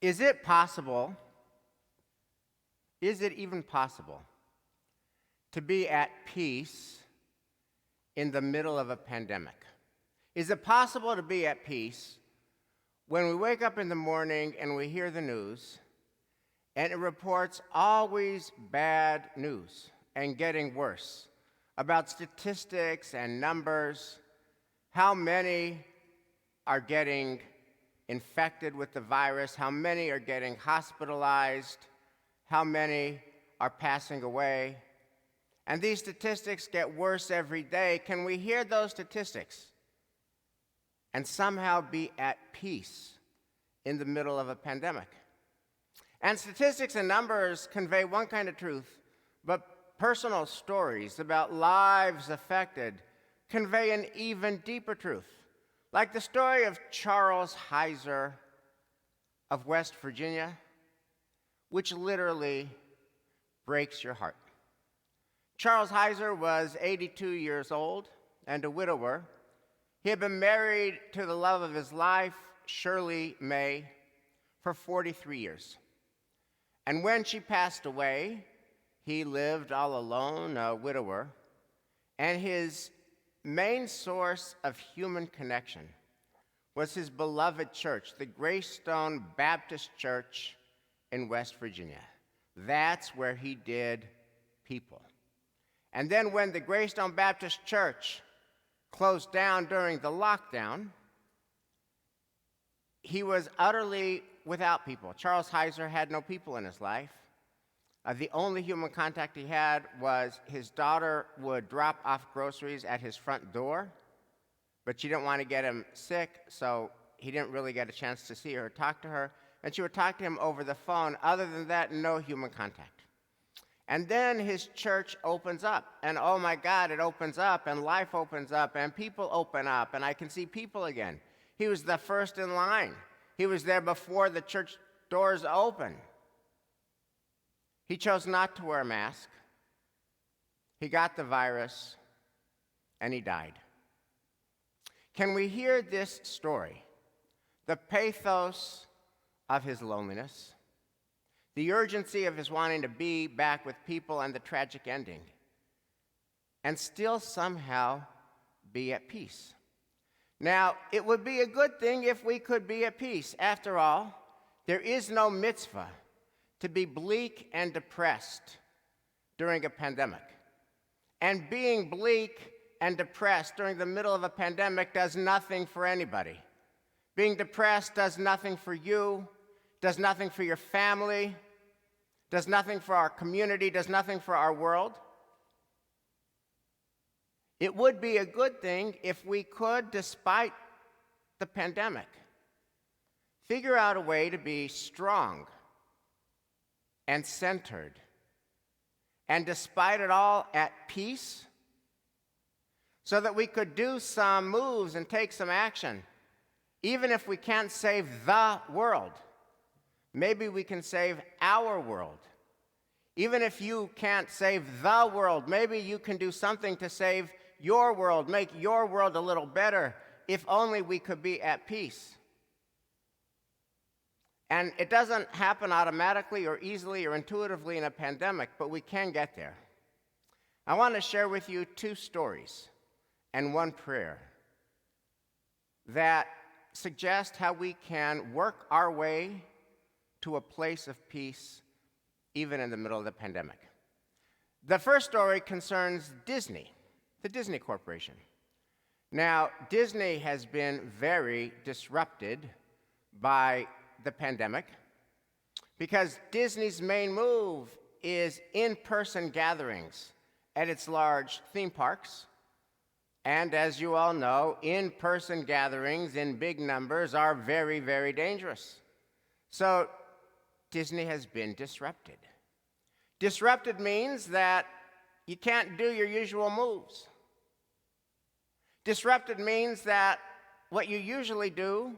Is it even possible to be at peace in the middle of a pandemic? Is it possible to be at peace when we wake up in the morning and we hear the news and it reports always bad news and getting worse about statistics and numbers, how many are getting infected with the virus, how many are getting hospitalized, how many are passing away? And these statistics get worse every day. Can we hear those statistics and somehow be at peace in the middle of a pandemic? And statistics and numbers convey one kind of truth, but personal stories about lives affected convey an even deeper truth. Like the story of Charles Heiser of West Virginia, which literally breaks your heart. Charles Heiser was 82 years old and a widower. He had been married to the love of his life, Shirley May, for 43 years. And when she passed away, he lived all alone, a widower, and his main source of human connection was his beloved church, the Greystone Baptist Church in West Virginia. That's where he did people. And then when the Greystone Baptist Church closed down during the lockdown, he was utterly without people. Charles Heiser had no people in his life. The only human contact he had was his daughter would drop off groceries at his front door, but she didn't want to get him sick, so he didn't really get a chance to see her or talk to her, and she would talk to him over the phone. Other than that, no human contact. And then his church opens up, and oh my God, it opens up, and life opens up, and people open up, and I can see people again. He was the first in line. He was there before the church doors opened. He chose not to wear a mask. He got the virus, and he died. Can we hear this story? The pathos of his loneliness, the urgency of his wanting to be back with people, and the tragic ending, and still somehow be at peace. Now, it would be a good thing if we could be at peace. After all, there is no mitzvah to be bleak and depressed during a pandemic. And being bleak and depressed during the middle of a pandemic does nothing for anybody. Being depressed does nothing for you, does nothing for your family, does nothing for our community, does nothing for our world. It would be a good thing if we could, despite the pandemic, figure out a way to be strong and centered, and despite it all, at peace, so that we could do some moves and take some action. Even if we can't save the world, maybe we can save our world. Even if you can't save the world, maybe you can do something to save your world, make your world a little better, if only we could be at peace. And it doesn't happen automatically or easily or intuitively in a pandemic, but we can get there. I want to share with you two stories and one prayer that suggest how we can work our way to a place of peace even in the middle of the pandemic. The first story concerns Disney, the Disney Corporation. Now, Disney has been very disrupted by the pandemic because Disney's main move is in-person gatherings at its large theme parks. And as you all know, in-person gatherings in big numbers are very, very dangerous. So Disney has been disrupted. Disrupted means that you can't do your usual moves. Disrupted means that what you usually do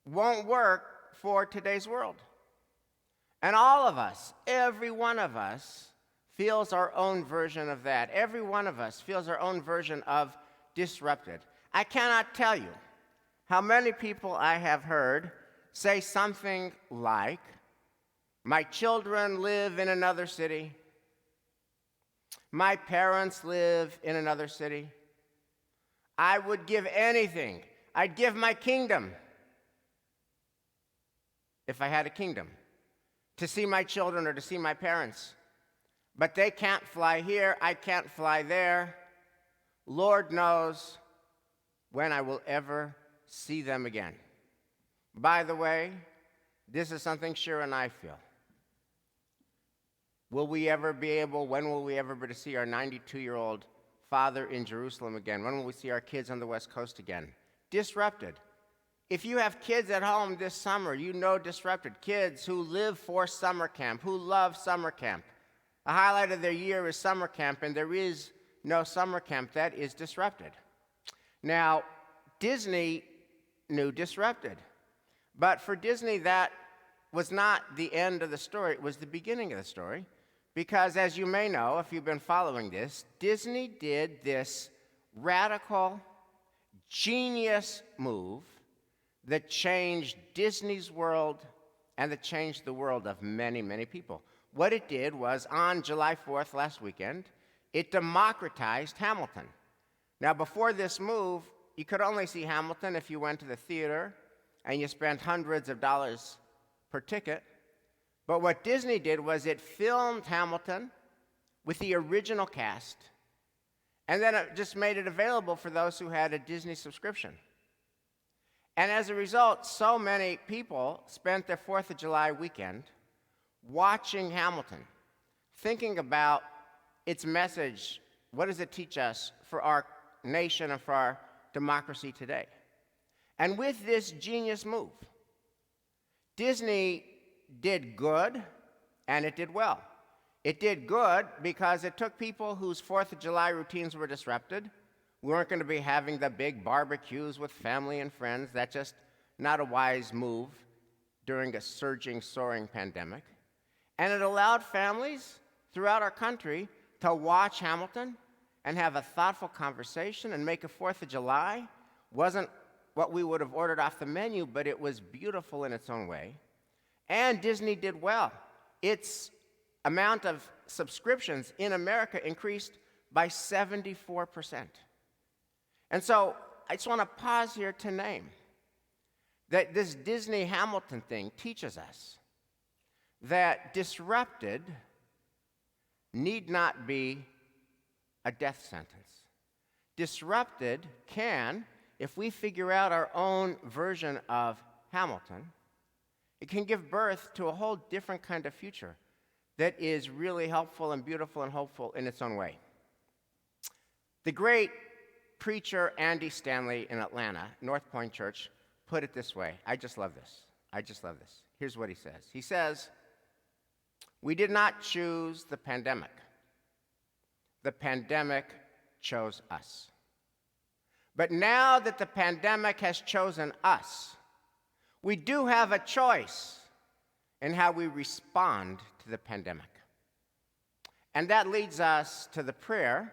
won't work for today's world. And all of us, every one of us, feels our own version of that. Every one of us feels our own version of disrupted. I cannot tell you how many people I have heard say something like, my children live in another city. My parents live in another city. I would give anything. I'd give my kingdom, if I had a kingdom, to see my children or to see my parents. But they can't fly here. I can't fly there. Lord knows when I will ever see them again. By the way, this is something Shira and I feel. When will we ever be able to see our 92-year-old father in Jerusalem again? When will we see our kids on the West Coast again? Disrupted. If you have kids at home this summer, you know disrupted. Kids who live for summer camp, who love summer camp. The highlight of their year is summer camp, and there is no summer camp. That is disrupted. Now, Disney knew disrupted. But for Disney, that was not the end of the story. It was the beginning of the story. Because as you may know, if you've been following this, Disney did this radical, genius move that changed Disney's world and that changed the world of many, many people. What it did was, on July 4th, last weekend, it democratized Hamilton. Now, before this move, you could only see Hamilton if you went to the theater and you spent hundreds of dollars per ticket. But what Disney did was it filmed Hamilton with the original cast, and then it just made it available for those who had a Disney subscription. And as a result, so many people spent their 4th of July weekend watching Hamilton, thinking about its message. What does it teach us for our nation and for our democracy today? And with this genius move, Disney did good, and it did well. It did good because it took people whose 4th of July routines were disrupted. We weren't going to be having the big barbecues with family and friends. That's just not a wise move during a surging, soaring pandemic. And it allowed families throughout our country to watch Hamilton and have a thoughtful conversation and make a 4th of July. Wasn't what we would have ordered off the menu, but it was beautiful in its own way. And Disney did well. Its amount of subscriptions in America increased by 74%. And so I just want to pause here to name that this Disney Hamilton thing teaches us that disrupted need not be a death sentence. Disrupted can, if we figure out our own version of Hamilton, it can give birth to a whole different kind of future that is really helpful and beautiful and hopeful in its own way. The great preacher Andy Stanley in Atlanta, North Point Church, put it this way. I just love this. Here's what he says. He says, "We did not choose the pandemic. The pandemic chose us. But now that the pandemic has chosen us, we do have a choice in how we respond to the pandemic." And that leads us to the prayer,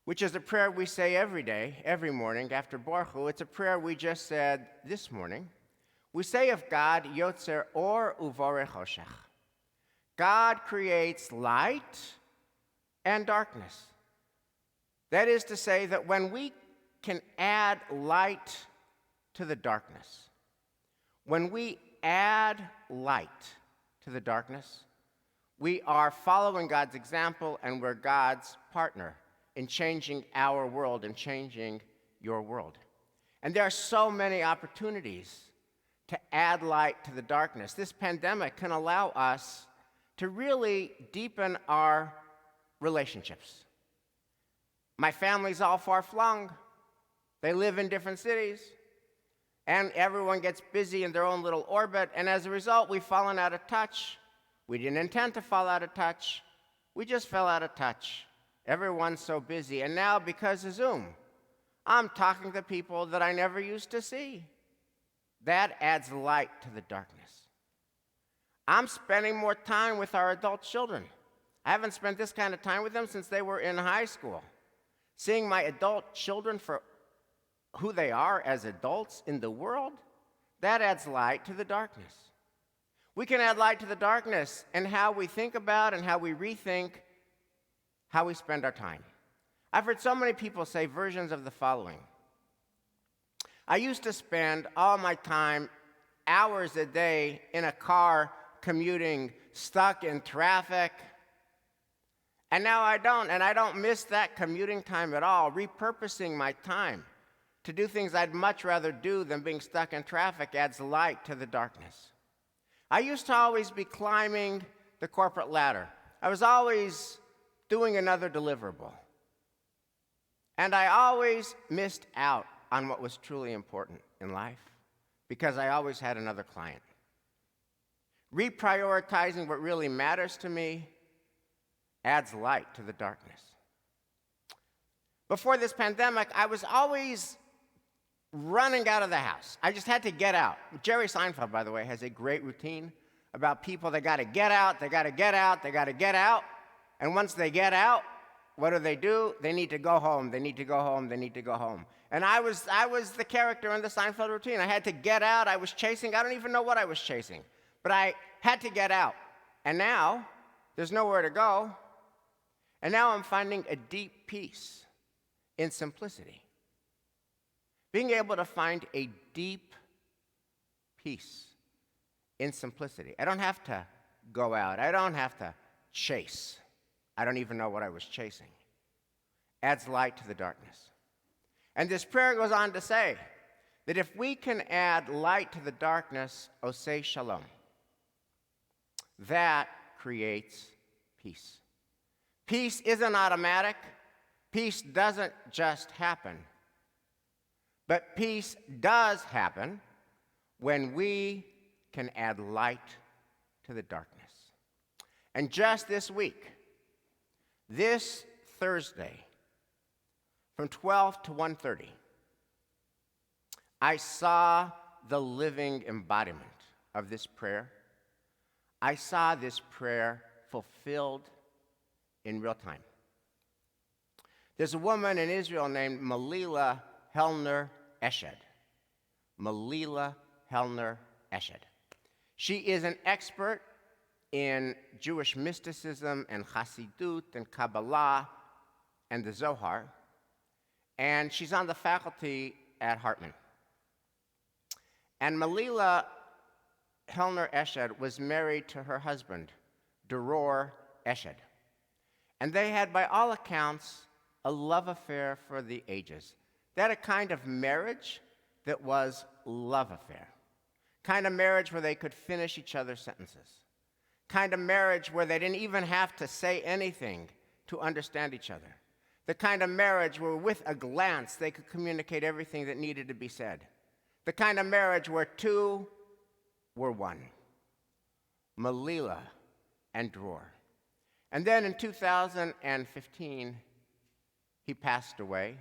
which is a prayer we say every day, every morning after Borchu. It's a prayer we just said this morning. We say of God, Yotzer Or Uvorech Hoshech. God creates light and darkness. That is to say that when we can add light to the darkness, when we add light to the darkness, we are following God's example, and we're God's partner in changing our world and changing your world. And there are so many opportunities to add light to the darkness. This pandemic can allow us to really deepen our relationships. My family's all far-flung. They live in different cities. And everyone gets busy in their own little orbit. And as a result, we've fallen out of touch. We didn't intend to fall out of touch. We just fell out of touch. Everyone's so busy. And now, because of Zoom, I'm talking to people that I never used to see. That adds light to the darkness. I'm spending more time with our adult children. I haven't spent this kind of time with them since they were in high school. Seeing my adult children for who they are as adults in the world, That adds light to the darkness. We can add light to the darkness in how we think about and how we rethink how we spend our time. I've heard so many people say versions of the following. I used to spend all my time, hours a day, in a car commuting, stuck in traffic. And now I don't, and I don't miss that commuting time at all, repurposing my time to do things I'd much rather do than being stuck in traffic adds light to the darkness. I used to always be climbing the corporate ladder. I was always doing another deliverable. And I always missed out on what was truly important in life because I always had another client. Reprioritizing what really matters to me adds light to the darkness. Before this pandemic, I was always running out of the house. I just had to get out. Jerry Seinfeld, by the way, has a great routine about people that got to get out, they got to get out, they got to get out. And once they get out, what do? They need to go home, they need to go home, they need to go home. And I was the character in the Seinfeld routine. I had to get out. I was chasing. I don't even know what I was chasing. But I had to get out. And now, there's nowhere to go. And now I'm finding a deep peace in simplicity. Being able to find a deep peace in simplicity. I don't have to go out. I don't have to chase. I don't even know what I was chasing. Adds light to the darkness. And this prayer goes on to say that if we can add light to the darkness, oseh shalom, that creates peace. Peace isn't automatic. Peace doesn't just happen. But peace does happen when we can add light to the darkness. And just this week, this Thursday, from 12 to 1:30, I saw the living embodiment of this prayer. I saw this prayer fulfilled in real time. There's a woman in Israel named Malila Helner Eshed. Malila Helner Eshed. She is an expert in Jewish mysticism and Chassidut and Kabbalah and the Zohar, and she's on the faculty at Hartman. And Malila Helner Eshed was married to her husband, Dror Eshed. And they had, by all accounts, a love affair for the ages. They had a kind of marriage that was love affair. Kind of marriage where they could finish each other's sentences. Kind of marriage where they didn't even have to say anything to understand each other. The kind of marriage where with a glance they could communicate everything that needed to be said. The kind of marriage where two were one. Malila and Dror. And then in 2015, he passed away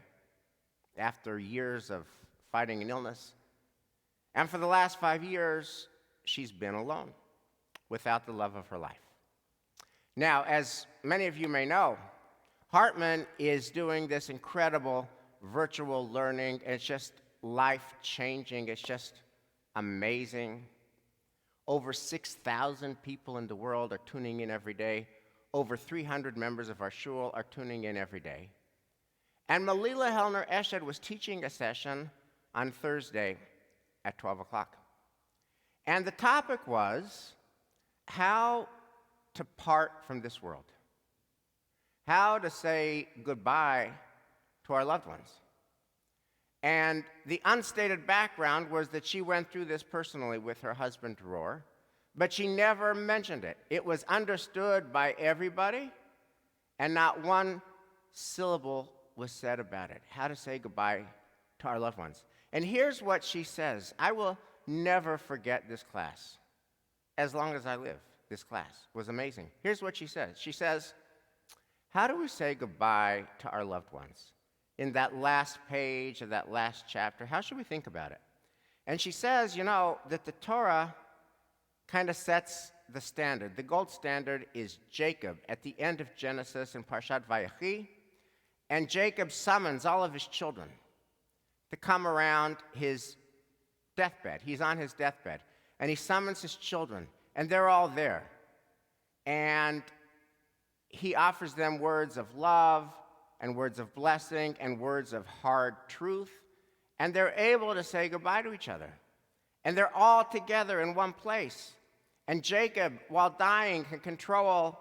after years of fighting an illness. And for the last 5 years, she's been alone, without the love of her life. Now, as many of you may know, Hartman is doing this incredible virtual learning, and it's just life-changing. It's just amazing. Over 6,000 people in the world are tuning in every day. Over 300 members of our shul are tuning in every day. And Malila Helner Eshed was teaching a session on Thursday at 12 o'clock. And the topic was how to part from this world. How to say goodbye to our loved ones. And the unstated background was that she went through this personally with her husband, Dror, but she never mentioned it. It was understood by everybody, and not one syllable was said about it. How to say goodbye to our loved ones. And here's what she says. I will never forget this class. As long as I live, this class was amazing. Here's what she says. She says, how do we say goodbye to our loved ones? In that last page of that last chapter, how should we think about it? And she says, that the Torah kind of sets the standard. The gold standard is Jacob at the end of Genesis in Parshat Vayechi. And Jacob summons all of his children to come around his deathbed. He's on his deathbed. And he summons his children, and they're all there. And he offers them words of love and words of blessing and words of hard truth. And they're able to say goodbye to each other. And they're all together in one place. And Jacob, while dying, can control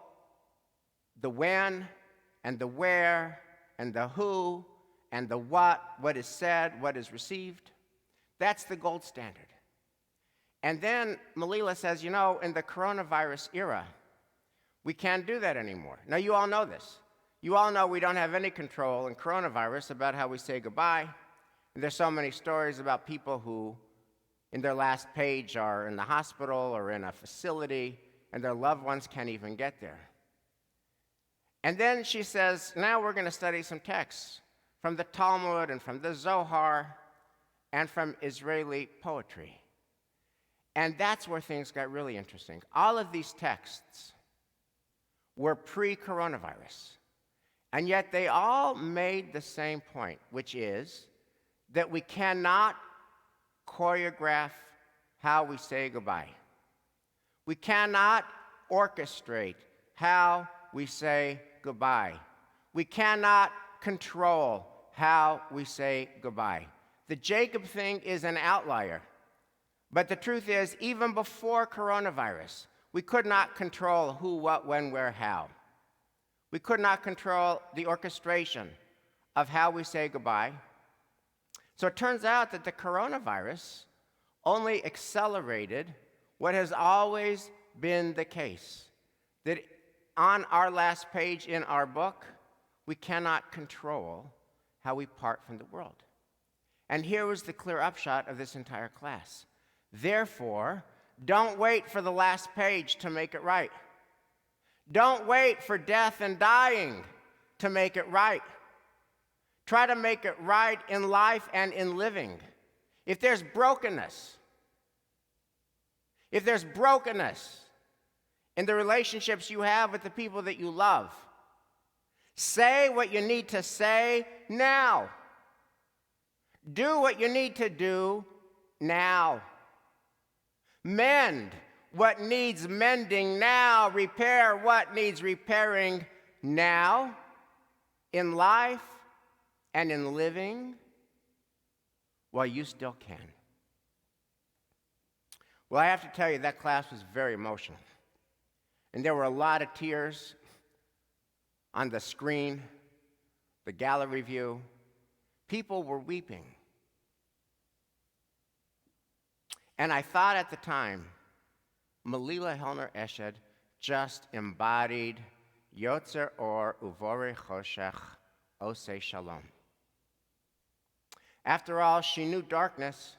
the when and the where and the who and the what is said, what is received. That's the gold standard. And then Melila says, in the coronavirus era, we can't do that anymore. Now, you all know this. You all know we don't have any control in coronavirus about how we say goodbye. And there's so many stories about people who, in their last page, are in the hospital or in a facility, and their loved ones can't even get there. And then she says, now we're going to study some texts from the Talmud and from the Zohar and from Israeli poetry. And that's where things got really interesting. All of these texts were pre-coronavirus, and yet they all made the same point, which is that we cannot choreograph how we say goodbye. We cannot orchestrate how we say goodbye. We cannot control how we say goodbye. The Jacob thing is an outlier. But the truth is, even before coronavirus, we could not control who, what, when, where, how. We could not control the orchestration of how we say goodbye. So it turns out that the coronavirus only accelerated what has always been the case, that on our last page in our book, we cannot control how we part from the world. And here was the clear upshot of this entire class. Therefore, don't wait for the last page to make it right. Don't wait for death and dying to make it right. Try to make it right in life and in living. If there's brokenness in the relationships you have with the people that you love, say what you need to say now. Do what you need to do now. Mend what needs mending now. Repair what needs repairing now, in life and in living, while you still can. Well, I have to tell you, that class was very emotional. And there were a lot of tears on the screen, the gallery view. People were weeping. And I thought at the time, Melila Hellner Eshed just embodied Yotzer Or Uvore Choshech Osei Shalom. After all, she knew darkness.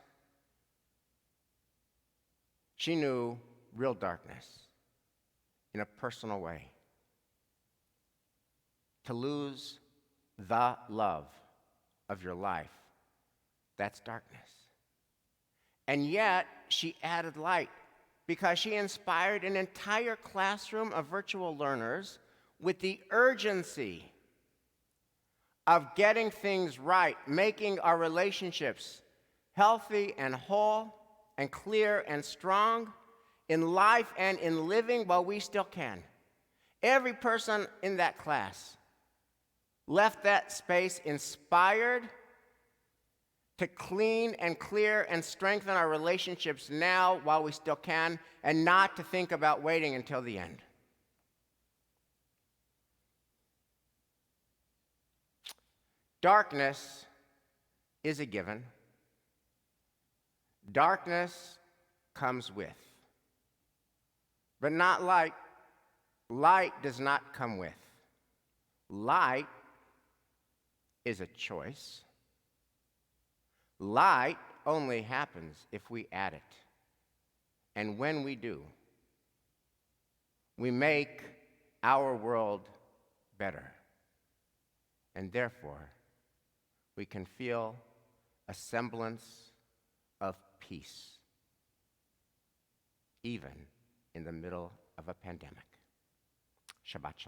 She knew real darkness in a personal way. To lose the love of your life, that's darkness. And yet, she added light because she inspired an entire classroom of virtual learners with the urgency of getting things right, making our relationships healthy and whole and clear and strong in life and in living while we still can. Every person in that class left that space inspired to clean and clear and strengthen our relationships now while we still can, and not to think about waiting until the end. Darkness is a given. Darkness comes with, but not light. Light does not come with. Light is a choice. Light only happens if we add it. And when we do, we make our world better. And therefore, we can feel a semblance of peace, even in the middle of a pandemic. Shabbat shalom.